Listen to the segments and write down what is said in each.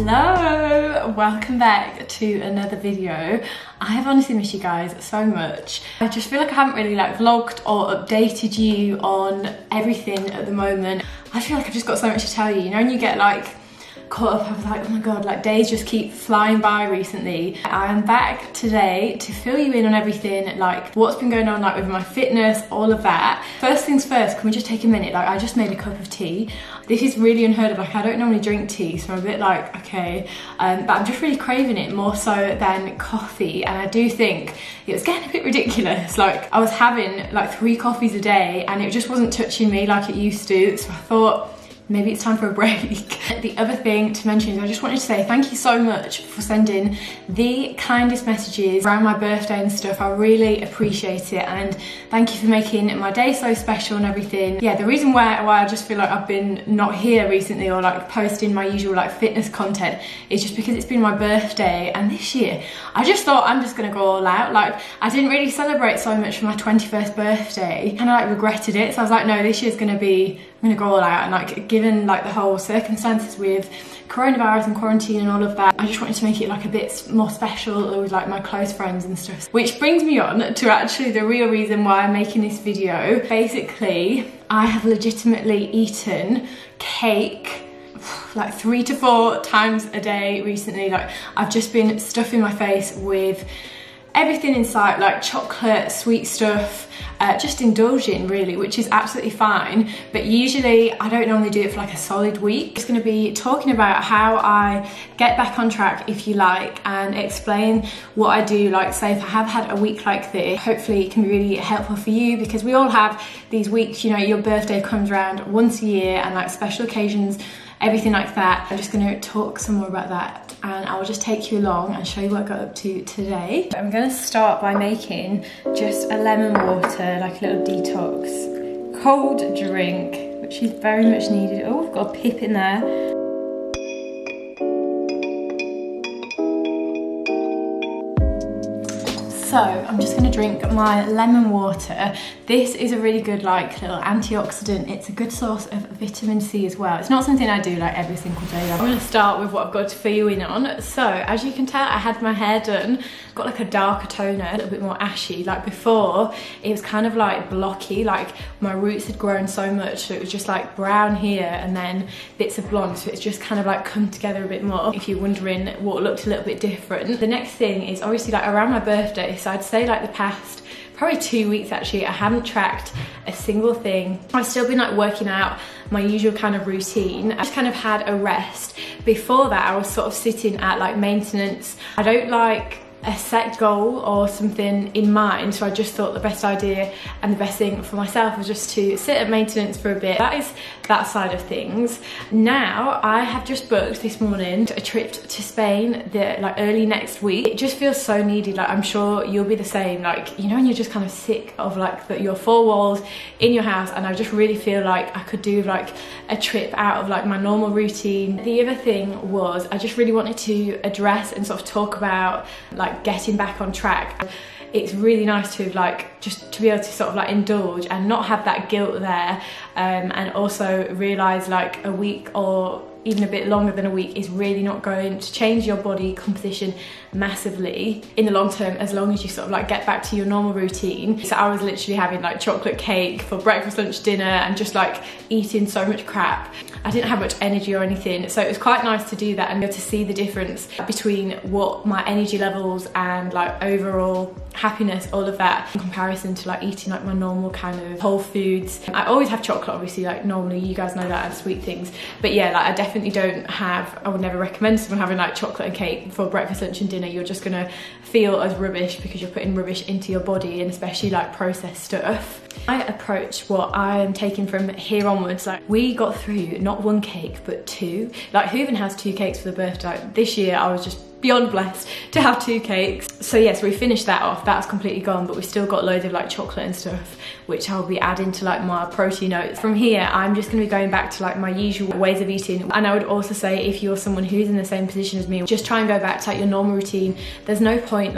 Hello, welcome back to another video. I have honestly missed you guys so much. I just feel like I haven't really vlogged or updated you on everything at the moment. I feel like I've just got so much to tell you. You know when you get caught up, I was like, oh my god, days just keep flying by recently. I am back today to fill you in on everything, what's been going on with my fitness, all of that. First things first, can we just take a minute? I just made a cup of tea. This is really unheard of. I don't normally drink tea, so I'm a bit okay. But I'm just really craving it more so than coffee, and I do think it was getting a bit ridiculous. I was having 3 coffees a day and it just wasn't touching me like it used to, so I thought, maybe it's time for a break. The other thing to mention is I just wanted to say thank you so much for sending the kindest messages around my birthday and stuff. I really appreciate it, and thank you for making my day so special and everything. Yeah, the reason why I just feel like I've been not here recently or posting my usual fitness content is just because it's been my birthday, and this year I just thought I'm just gonna go all out. I didn't really celebrate so much for my 21st birthday, and I regretted it, so I was like, no, this year's gonna be, I'm gonna go all out. And given the whole circumstances with coronavirus and quarantine and all of that, I just wanted to make it a bit more special with my close friends and stuff. Which brings me on to actually the real reason why I'm making this video. Basically, I have legitimately eaten cake 3 to 4 times a day recently. I've just been stuffing my face with everything in sight, chocolate, sweet stuff, just indulging really, which is absolutely fine. But usually I don't normally do it for a solid week. I'm just going to be talking about how I get back on track, if you like, and explain what I do. Say if I have had a week like this, hopefully it can be really helpful for you, because we all have these weeks, your birthday comes around once a year, and special occasions, everything like that. I'm just going to talk some more about that, and I will just take you along and show you what I got up to today. I'm going to start by making just a lemon water, a little detox cold drink, which is very much needed. Oh, I've got a pip in there. So I'm just going to drink my lemon water. This is a really good little antioxidant. It's a good source of vitamin C as well. It's not something I do every single day. I'm going to start with what I've got to fill you in on. So as you can tell, I had my hair done. Got a darker toner, a little bit more ashy. Before, it was kind of blocky. My roots had grown so much, so it was just brown here and then bits of blonde. So it's just kind of come together a bit more. If you're wondering what looked a little bit different. The next thing is obviously around my birthday. So I'd say the past probably 2 weeks actually, I haven't tracked a single thing. I've still been working out my usual kind of routine. I just kind of had a rest. Before that, I was sort of sitting at maintenance. I don't a set goal or something in mind, so I just thought the best idea and the best thing for myself was just to sit at maintenance for a bit. That is that side of things. Now I have just booked this morning a trip to Spain early next week. It just feels so needed. I'm sure you'll be the same. You know when you're just kind of sick of your 4 walls in your house, and I just really feel I could do a trip out of my normal routine. The other thing was I just really wanted to address and sort of talk about getting back on track. It's really nice to just to be able to sort of indulge and not have that guilt there, and also realise a week or even a bit longer than a week is really not going to change your body composition massively in the long term, as long as you sort of get back to your normal routine. So I was literally having chocolate cake for breakfast, lunch, dinner, and just eating so much crap. I didn't have much energy or anything, so it was quite nice to do that and be able to see the difference between what my energy levels and overall happiness, all of that, in comparison to eating my normal kind of whole foods. I always have chocolate, obviously, normally, you guys know that, and sweet things, but yeah, I definitely don't have, I would never recommend someone having chocolate and cake for breakfast, lunch and dinner. You're just gonna feel as rubbish because you're putting rubbish into your body, and especially processed stuff. My approach, what I am taking from here onwards, we got through not 1 cake but 2. Who even has 2 cakes for the birthday? This year I was just beyond blessed to have 2 cakes. So yes, we finished that off. That's completely gone, but we've still got loads of chocolate and stuff, which I'll be adding to my protein notes. From here, I'm just gonna be going back to my usual ways of eating. And I would also say, if you're someone who's in the same position as me, just try and go back to your normal routine. There's no point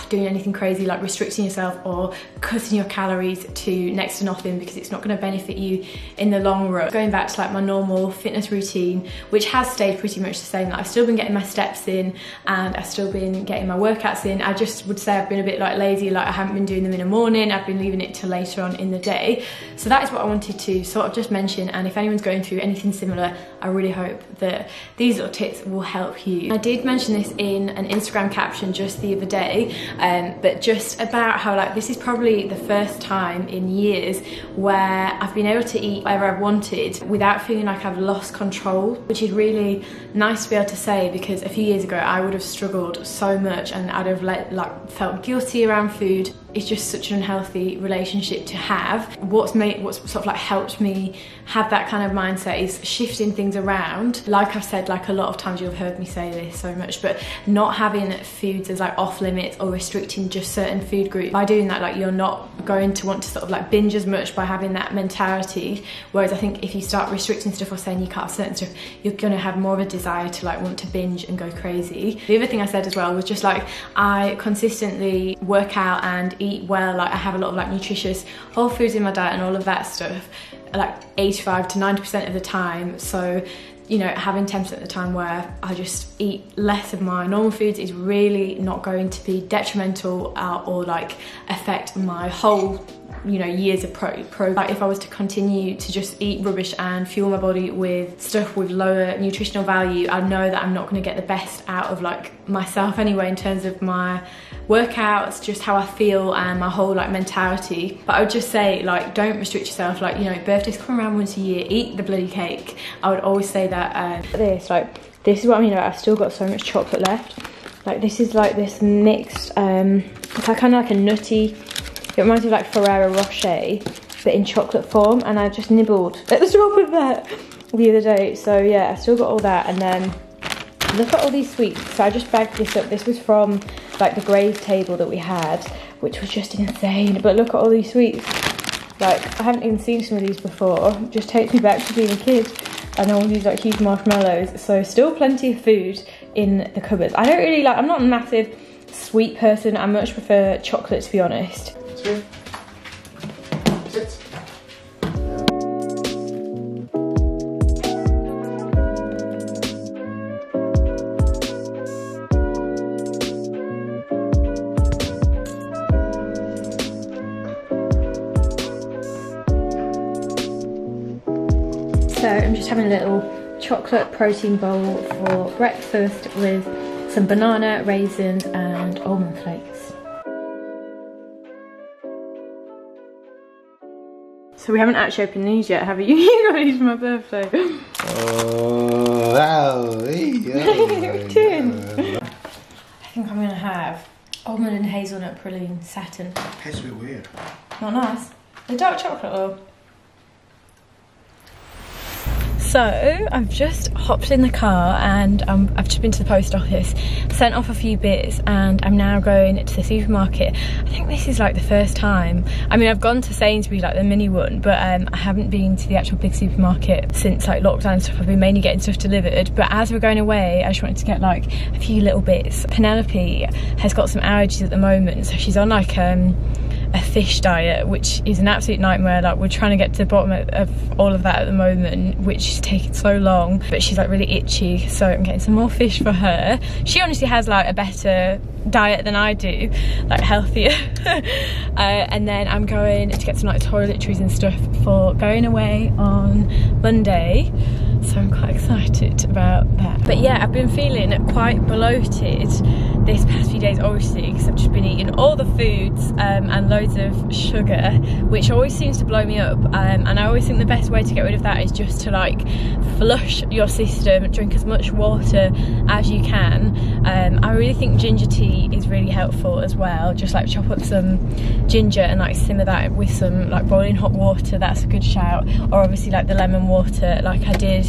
doing anything crazy like restricting yourself or cutting your calories to next to nothing, because it's not going to benefit you in the long run. Going back to like my normal fitness routine, which has stayed pretty much the same. Like, I've still been getting my steps in and I've still been getting my workouts in. I just would say I've been a bit like lazy, like I haven't been doing them in the morning, I've been leaving it till later on in the day. So that is what I wanted to sort of just mention, and if anyone's going through anything similar, I really hope that these little tips will help you. I did mention this in an Instagram caption just the other day, but just about how like this is probably the first time in years where I've been able to eat whatever I've wanted without feeling like I've lost control, which is really nice to be able to say, because a few years ago I would have struggled so much and I'd have felt guilty around food. It's just such an unhealthy relationship to have. What's sort of like helped me have that kind of mindset is shifting things around. Like I've said, like a lot of times you've heard me say this so much, but not having foods as like off limits or restricting just certain food groups. By doing that, like you're not going to want to sort of like binge as much by having that mentality. Whereas I think if you start restricting stuff or saying you can't have certain stuff, you're gonna have more of a desire to like want to binge and go crazy. The other thing I said as well was just like I consistently work out and eat well. Like I have a lot of like nutritious whole foods in my diet and all of that stuff, like 85 to 90% of the time. So, you know, having 10% of the time where I just eat less of my normal foods is really not going to be detrimental or like affect my whole, you know, years of pro. Like if I was to continue to just eat rubbish and fuel my body with stuff with lower nutritional value, I know that I'm not going to get the best out of like myself anyway, in terms of my workouts, just how I feel and my whole like mentality. But I would just say, like, don't restrict yourself. Like, you know, birthdays come around once a year, eat the bloody cake. I would always say that. This is what I mean, like, I've still got so much chocolate left. Like this is like this mixed, it's like kind of like a nutty, it reminds me of like Ferrero Rocher, but in chocolate form, and I just nibbled at the top of that the other day. So yeah, I still got all that, and then look at all these sweets. So I just bagged this up. This was from like the Graze table that we had, which was just insane. But look at all these sweets. Like, I haven't even seen some of these before. It just takes me back to being a kid. And all these like huge marshmallows. So still plenty of food in the cupboards. I don't really like, I'm not a massive sweet person. I much prefer chocolate, to be honest. Sit. So I'm just having a little chocolate protein bowl for breakfast with some banana, raisins and almond flakes. So we haven't actually opened these yet, have you? You got these for my birthday. Oh, wow. I think I'm going to have almond and hazelnut praline satin. Tastes a bit weird. Not nice. The dark chocolate though. So I've just hopped in the car and I've just been to the post office, sent off a few bits, and I'm now going to the supermarket. I think this is like the first time. I mean, I've gone to Sainsbury's, like the mini one, but I haven't been to the actual big supermarket since like lockdown and stuff. I've been mainly getting stuff delivered, but as we're going away, I just wanted to get like a few little bits. Penelope has got some allergies at the moment, so she's on like a fish diet, which is an absolute nightmare. Like, we're trying to get to the bottom of all of that at the moment, which is taking so long, but she's like really itchy, so I'm getting some more fish for her. She honestly has like a better diet than I do, like healthier. And then I'm going to get some like toiletries and stuff for going away on Monday, so I'm quite excited about that. But yeah, I've been feeling quite bloated this past few days, obviously, because I've just been eating all the foods and loads of sugar, which always seems to blow me up, and I always think the best way to get rid of that is just to like flush your system, drink as much water as you can. I really think ginger tea is really helpful as well. Just like chop up some ginger and like simmer that with some like boiling hot water. That's a good shout. Or obviously like the lemon water like I did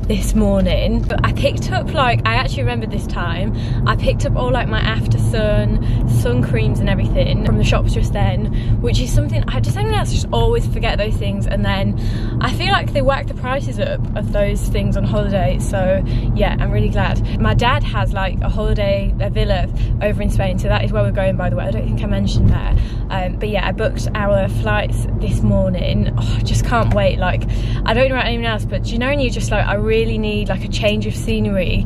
this morning. But I picked up, like, I actually remember this time I picked up all like my after sun creams and everything from the shops just then, which is something I just always forget those things, and then I feel like they whack the prices up of those things on holiday. So yeah, I'm really glad. My dad has like a villa over in Spain, so that is where we're going, by the way. I don't think I mentioned that, but yeah, I booked our flights this morning. Oh, I just can't wait. Like, I don't know about anyone else, but do you know when you just like, I really need like a change of scenery,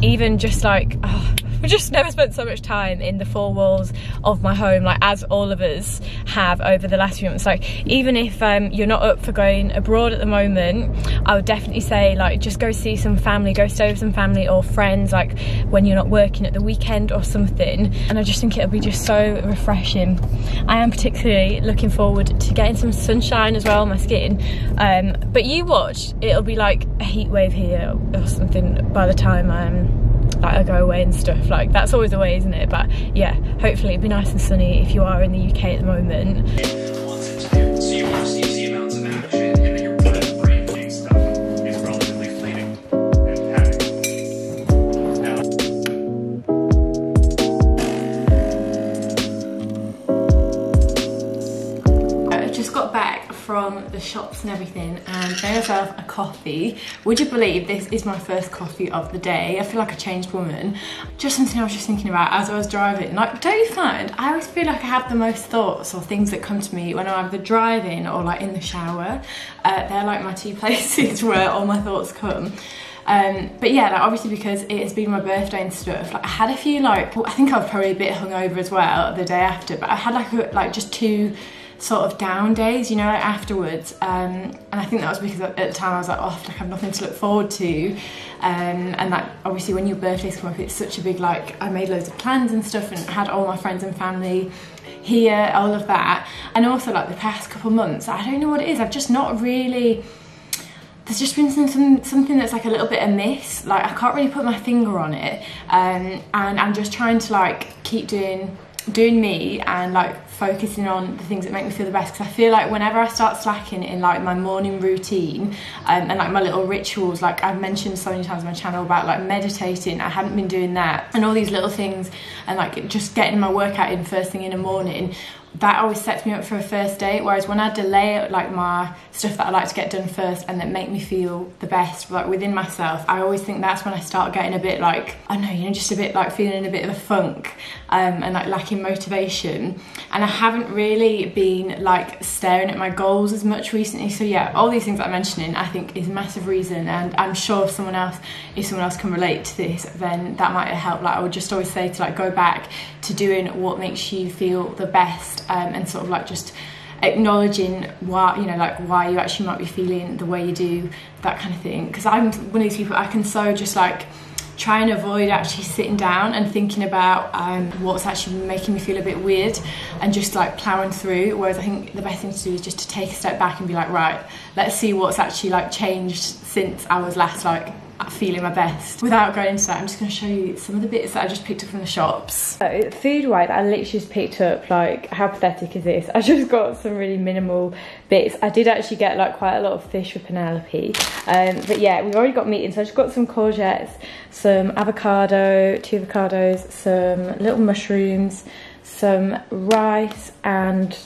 even just like, oh, I've just never spent so much time in the four walls of my home, like as all of us have over the last few months. Like, even if you're not up for going abroad at the moment, I would definitely say like just go see some family, go stay with some family or friends, like when you're not working at the weekend or something. And I just think it'll be just so refreshing. I am particularly looking forward to getting some sunshine as well on my skin, but you watch, it'll be like a heat wave here or something by the time like I go away and stuff. Like, that's always the way, isn't it? But yeah, hopefully it'll be nice and sunny if you are in the UK at the moment. So you want to see the amounts of action, and then your brain doing stuff is relatively fleeting and happening. I just got back from the shops and everything and made myself a coffee. Would you believe this is my first coffee of the day? I feel like a changed woman. Just something I was just thinking about as I was driving. Like, don't you find I always feel like I have the most thoughts or things that come to me when I'm either driving or like in the shower? They're like my two places where all my thoughts come. But yeah, like obviously because it has been my birthday and stuff, like I had a few, like, I think I was probably a bit hungover as well the day after, but I had like just two sort of down days, you know, like afterwards, and I think that was because at the time I was like, oh, I have nothing to look forward to, and like obviously when your birthdays come up, it's such a big, like, I made loads of plans and stuff and had all my friends and family here, all of that. And also like the past couple months, I don't know what it is, I've just not really, there's just been something that's like a little bit amiss. Like, I can't really put my finger on it, and I'm just trying to like keep doing me and like focusing on the things that make me feel the best, because I feel like whenever I start slacking in like my morning routine, and like my little rituals, like I've mentioned so many times on my channel about like meditating, I hadn't been doing that, and all these little things, and like just getting my workout in first thing in the morning, that always sets me up for a first date. Whereas when I delay like my stuff that I like to get done first and that make me feel the best, like within myself, I always think that's when I start getting a bit like, I don't know, you know, just a bit like feeling a bit of a funk, and like lacking motivation. And I haven't really been like staring at my goals as much recently. So yeah, all these things that I'm mentioning I think is a massive reason, and I'm sure if someone else can relate to this, then that might help. Like, I would just always say to like go back to doing what makes you feel the best, and sort of like just acknowledging why, you know, like why you actually might be feeling the way you do, that kind of thing. Because I'm one of these people, I can so just like try and avoid actually sitting down and thinking about what's actually making me feel a bit weird and just like plowing through. Whereas I think the best thing to do is just to take a step back and be like, right, let's see what's actually like changed since I was last like feeling my best. Without going into that, I'm just going to show you some of the bits that I just picked up from the shops. So, food-wise, I literally just picked up, like, how pathetic is this? I just got some really minimal bits. I did actually get like quite a lot of fish for Penelope, but yeah, we've already got meat in, so I just got some courgettes, some avocado, 2 avocados, some little mushrooms, some rice and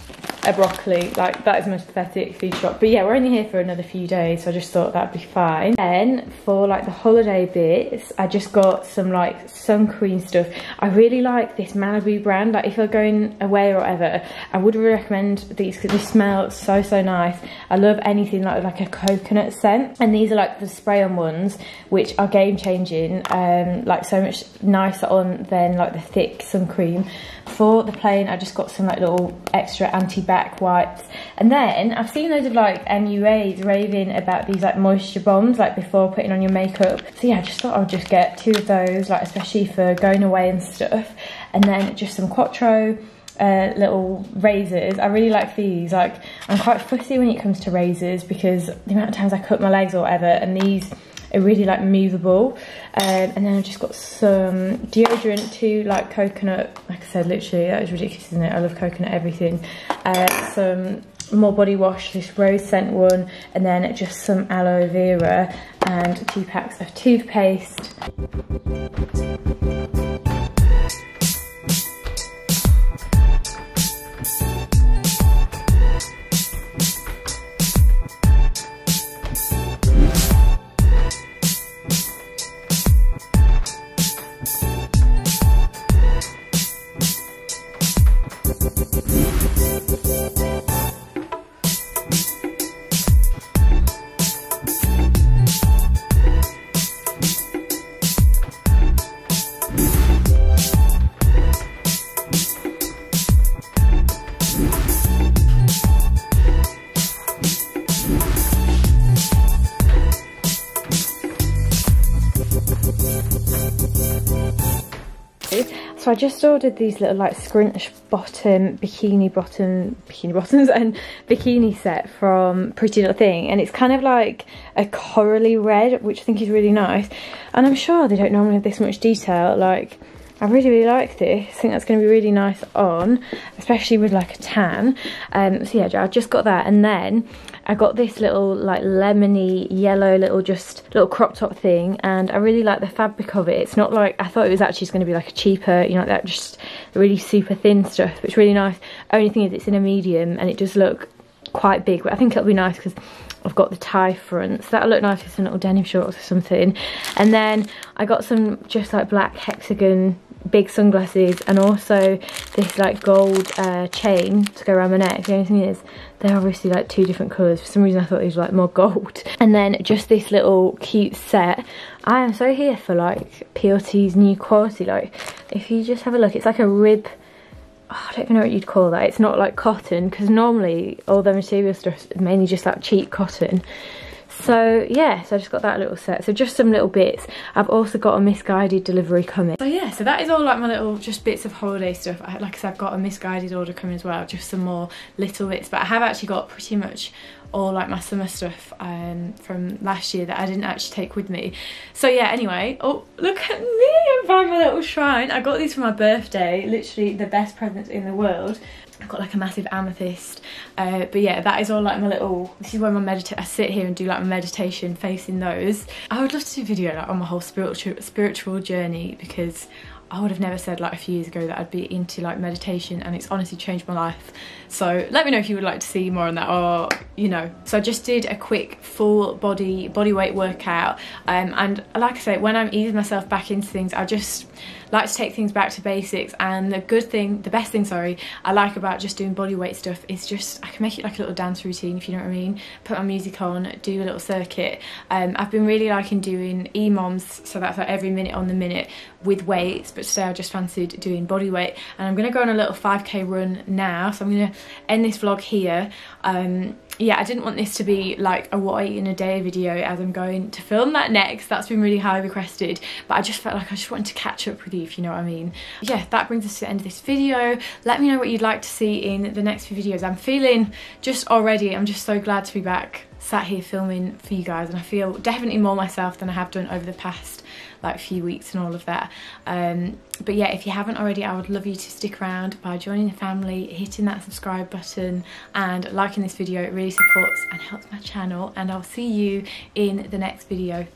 a broccoli. Like, that is the most pathetic food shop, but yeah, we're only here for another few days, so I just thought that'd be fine. Then for like the holiday bits, I just got some like sun cream stuff. I really like this Malibu brand. Like, if you're going away or whatever, I would recommend these because they smell so nice. I love anything like a coconut scent, and these are like the spray on ones, which are game changing, like so much nicer on than like the thick sun cream. For the plain, I just got some like little extra anti-back wipes, and then I've seen loads of like MUAs raving about these like moisture bombs like before putting on your makeup. So yeah, I just thought I'd just get 2 of those, like especially for going away and stuff. And then just some Quattro little razors. I really like these. Like, I'm quite fussy when it comes to razors because the amount of times I cut my legs or whatever, and these are really like movable. And then I've just got some deodorant too, like coconut. Like I said, literally that is ridiculous, isn't it? I love coconut everything. Some more body wash, this rose scent one, and then just some aloe vera, and 2 packs of toothpaste. So I just ordered these little like scrunch bottom, bikini bottoms and bikini set from Pretty Little Thing, and it's kind of like a corally red, which I think is really nice. And I'm sure they don't normally have this much detail. Like, I really like this. I think that's going to be really nice on, especially with like a tan. So yeah, I just got that, and then I got this little like lemony yellow little crop top thing, and I really like the fabric of it. It's not like, I thought it was actually just going to be like a cheaper, you know, that just really super thin stuff. It's really nice. Only thing is it's in a medium and it does look quite big, but I think it'll be nice because I've got the tie front, so that'll look nice with some little denim shorts or something. And then I got some just like black hexagon big sunglasses, and also this like gold chain to go around my neck. The only thing is they're obviously like two different colours. For some reason I thought these were like more gold. And then just this little cute set. I am so here for like PLT's new quality. Like, if you just have a look, it's like a rib, oh, I don't even know what you'd call that. It's not like cotton, because normally all the material stuff is mainly just like cheap cotton. So yeah, so I just got that little set. So just some little bits. I've also got a misguided delivery coming. So yeah, so that is all like my little just bits of holiday stuff. Like I said, I've got a misguided order coming as well, just some more little bits. But I have actually got pretty much all like my summer stuff from last year that I didn't actually take with me. So yeah, anyway, oh look at me, I found my little shrine. I got these for my birthday, literally the best present in the world. I've got like a massive amethyst, but yeah, that is all like my little, this is where my I sit here and do like my meditation facing those. I would love to do a video like on my whole spiritual journey, because I would have never said like a few years ago that I'd be into like meditation, and it's honestly changed my life. So let me know if you would like to see more on that, or you know. So I just did a quick full body weight workout, and like I say, when I'm easing myself back into things, I just like to take things back to basics. And the best thing I like about just doing body weight stuff is just I can make it like a little dance routine, if you know what I mean. Put my music on, do a little circuit. I've been really liking doing EMOMs, so that's like every minute on the minute with weights, but today I just fancied doing body weight, and I'm gonna go on a little 5k run now. So I'm gonna end this vlog here. Yeah, I didn't want this to be like a what I eat in a day video, as I'm going to film that next. That's been really highly requested, but I just felt like I just wanted to catch up with you, if you know what I mean. Yeah, that brings us to the end of this video. Let me know what you'd like to see in the next few videos. I'm feeling just already, I'm just so glad to be back sat here filming for you guys, and I feel definitely more myself than I have done over the past like few weeks and all of that. But yeah, if you haven't already, I would love you to stick around by joining the family, hitting that subscribe button and liking this video. It really supports and helps my channel, and I'll see you in the next video.